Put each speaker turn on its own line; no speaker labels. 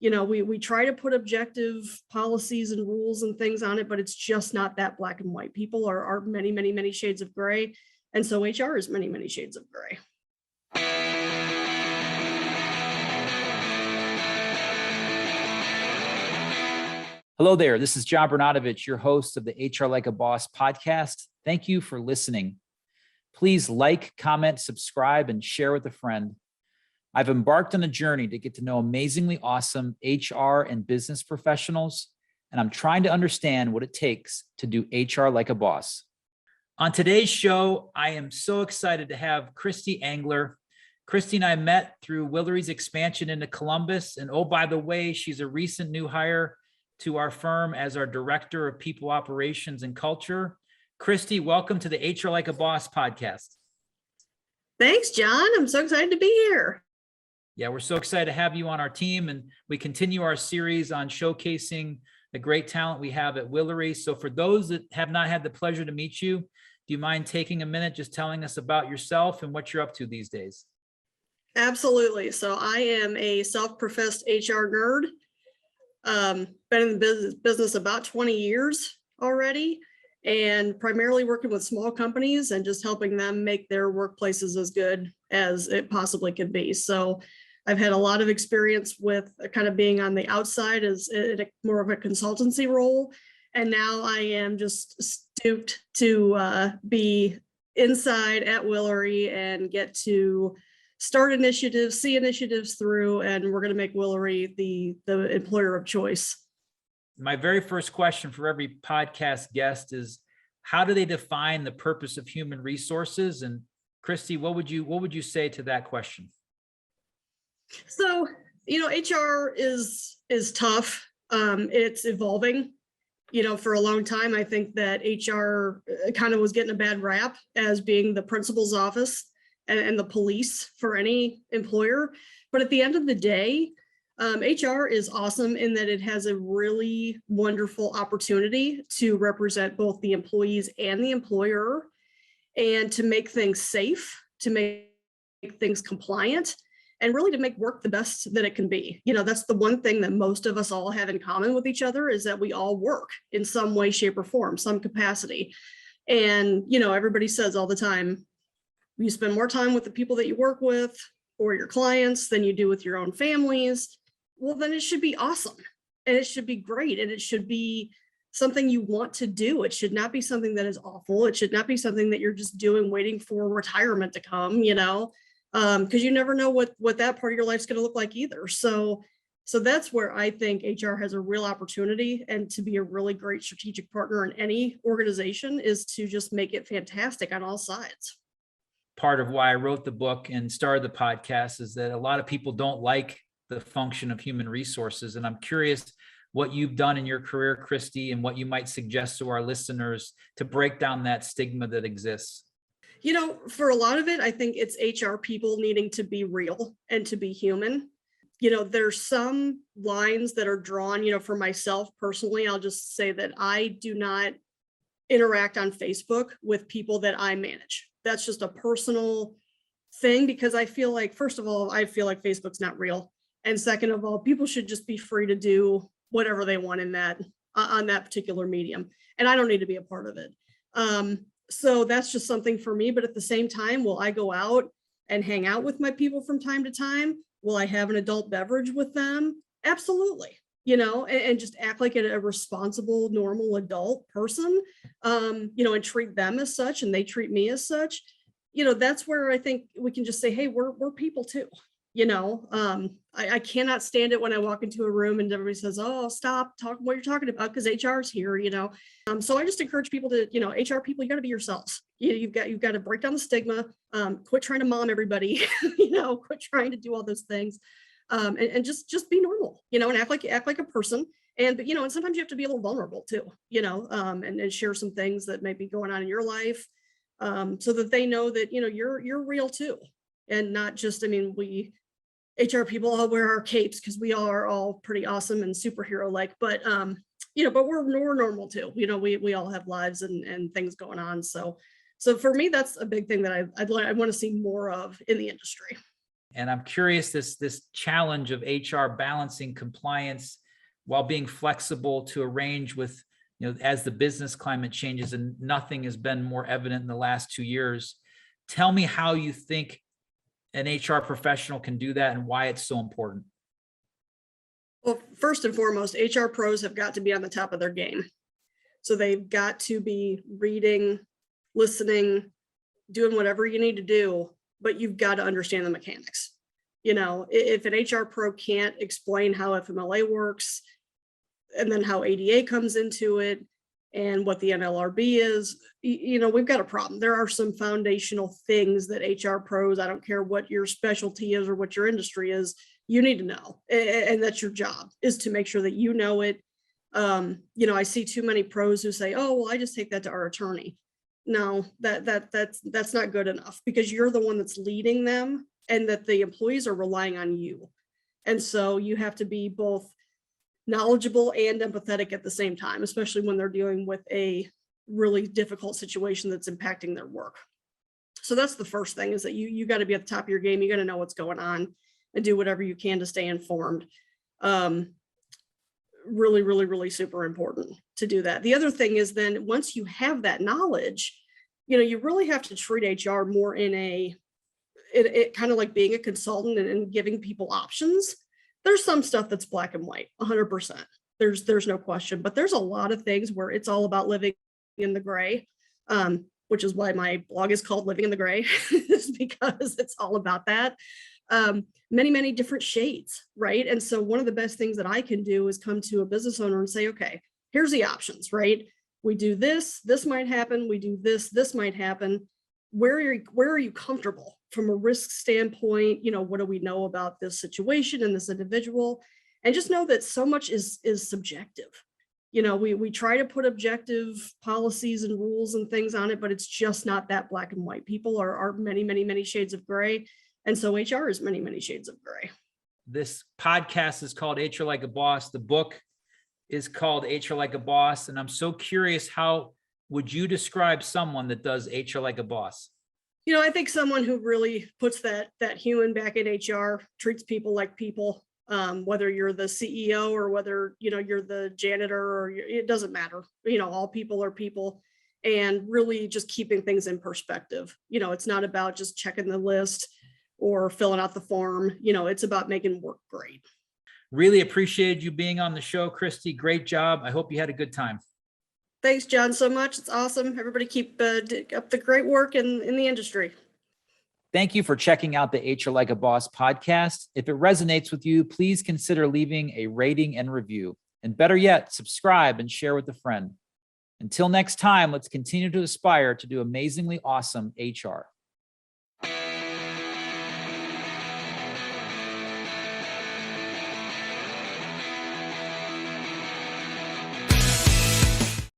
We try to put objective policies and rules and things on it, but it's just not that black and white. People are many, many, many shades of gray. And so HR is many, many shades of gray.
Hello there. This is John Bernatovich, your host of the HR Like a Boss podcast. Thank you for listening. Please like, comment, subscribe, and share with a friend. I've embarked on a journey to get to know amazingly awesome HR and business professionals, and I'm trying to understand what it takes to do HR like a boss. On today's show, I am so excited to have Christie Engler. Christie and I met through Willory's expansion into Columbus, and oh, by the way, she's a recent new hire to our firm as our Director of People Operations and Culture. Christie, welcome to the HR Like a Boss podcast.
Thanks, John. I'm so excited to be here.
Yeah, we're so excited to have you on our team, and we continue our series on showcasing the great talent we have at Willory. So for those that have not had the pleasure to meet you, do you mind taking a minute just telling us about yourself and what you're up to these days?
Absolutely. So I am a self-professed HR nerd. Been in the business about 20 years already, and primarily working with small companies and just helping them make their workplaces as good as it possibly could be. So I've had a lot of experience with kind of being on the outside as more of a consultancy role. And now I am just stoked to be inside at Willory and get to start initiatives, see initiatives through, and we're going to make Willory the employer of choice.
My very first question for every podcast guest is, how do they define the purpose of human resources? And Christie, what would you say to that question?
So, HR is tough. It's evolving. For a long time, I think that HR kind of was getting a bad rap as being the principal's office and the police for any employer. But at the end of the day, HR is awesome in that it has a really wonderful opportunity to represent both the employees and the employer, and to make things safe, to make things compliant, and really to make work the best that it can be. That's the one thing that most of us all have in common with each other, is that we all work in some way, shape, or form, some capacity. And, everybody says all the time, you spend more time with the people that you work with or your clients than you do with your own families. Well, then it should be awesome, and it should be great, and it should be something you want to do. It should not be something that is awful. It should not be something that you're just doing waiting for retirement to come, because you never know what that part of your life's going to look like either. So that's where I think HR has a real opportunity, and to be a really great strategic partner in any organization is to just make it fantastic on all sides.
Part of why I wrote the book and started the podcast is that a lot of people don't like the function of human resources. And I'm curious what you've done in your career, Christie, and what you might suggest to our listeners to break down that stigma that exists.
For a lot of it, I think it's HR people needing to be real and to be human. There's some lines that are drawn, for myself personally. I'll just say that I do not interact on Facebook with people that I manage. That's just a personal thing, because I feel like, first of all, Facebook's not real. And second of all, people should just be free to do whatever they want in that on that particular medium. And I don't need to be a part of it. So that's just something for me. But at the same time, will I go out and hang out with my people from time to time? Will I have an adult beverage with them? Absolutely. And just act like a responsible, normal adult person, and treat them as such, and they treat me as such. That's where I think we can just say, hey, we're people too. I cannot stand it when I walk into a room and everybody says, oh, stop talking what you're talking about because HR is here, So I just encourage people to, HR people, you got to be yourselves. You've got to break down the stigma, quit trying to mom everybody, quit trying to do all those things. And just be normal, and act like a person. And, and sometimes you have to be a little vulnerable too, and share some things that may be going on in your life, so that they know that, you're real too. And not just, we HR people all wear our capes because we are all pretty awesome and superhero like, but we're normal too. We all have lives and things going on. So for me, that's a big thing that I want to see more of in the industry.
And I'm curious, this challenge of HR balancing compliance while being flexible to arrange with, as the business climate changes, and nothing has been more evident in the last 2 years. Tell me how you think an HR professional can do that and why it's so important.
Well, first and foremost, HR pros have got to be on the top of their game. So they've got to be reading, listening, doing whatever you need to do, but you've got to understand the mechanics. If an HR pro can't explain how FMLA works, and then how ADA comes into it, and what the NLRB is, we've got a problem. There are some foundational things that HR pros, I don't care what your specialty is or what your industry is, you need to know. And that's your job, is to make sure that you know it. I see too many pros who say, oh, well, I just take that to our attorney. No, that's not good enough, because you're the one that's leading them, and that the employees are relying on you. And so you have to be both knowledgeable and empathetic at the same time, especially when they're dealing with a really difficult situation that's impacting their work. So that's the first thing, is that you got to be at the top of your game. You got to know what's going on and do whatever you can to stay informed. Really, really, really super important to do that. The other thing is, then once you have that knowledge, you really have to treat HR more in it kind of like being a consultant and giving people options. There's some stuff that's black and white, 100%. There's no question, but there's a lot of things where it's all about living in the gray, which is why my blog is called Living in the Gray, is because it's all about that. Many, many different shades, right? And so one of the best things that I can do is come to a business owner and say, okay, here's the options, right? We do this might happen. We do this might happen. Where are you comfortable from a risk standpoint? What do we know about this situation and this individual? And just know that so much is subjective. We try to put objective policies and rules and things on it, but it's just not that black and white. People are many, many, many shades of gray. And so HR is many, many shades of gray.
This podcast is called HR Like a Boss. The book is called HR Like a Boss. And I'm so curious, how would you describe someone that does HR like a boss?
I think someone who really puts that human back in HR, treats people like people, whether you're the CEO or whether, you're the janitor, or it doesn't matter. All people are people, and really just keeping things in perspective. It's not about just checking the list or filling out the form. It's about making work great.
Really appreciated you being on the show, Christie. Great job. I hope you had a good time.
Thanks, John, so much. It's awesome. Everybody keep up the great work in the industry.
Thank you for checking out the HR Like a Boss podcast. If it resonates with you, please consider leaving a rating and review. And better yet, subscribe and share with a friend. Until next time, let's continue to aspire to do amazingly awesome HR.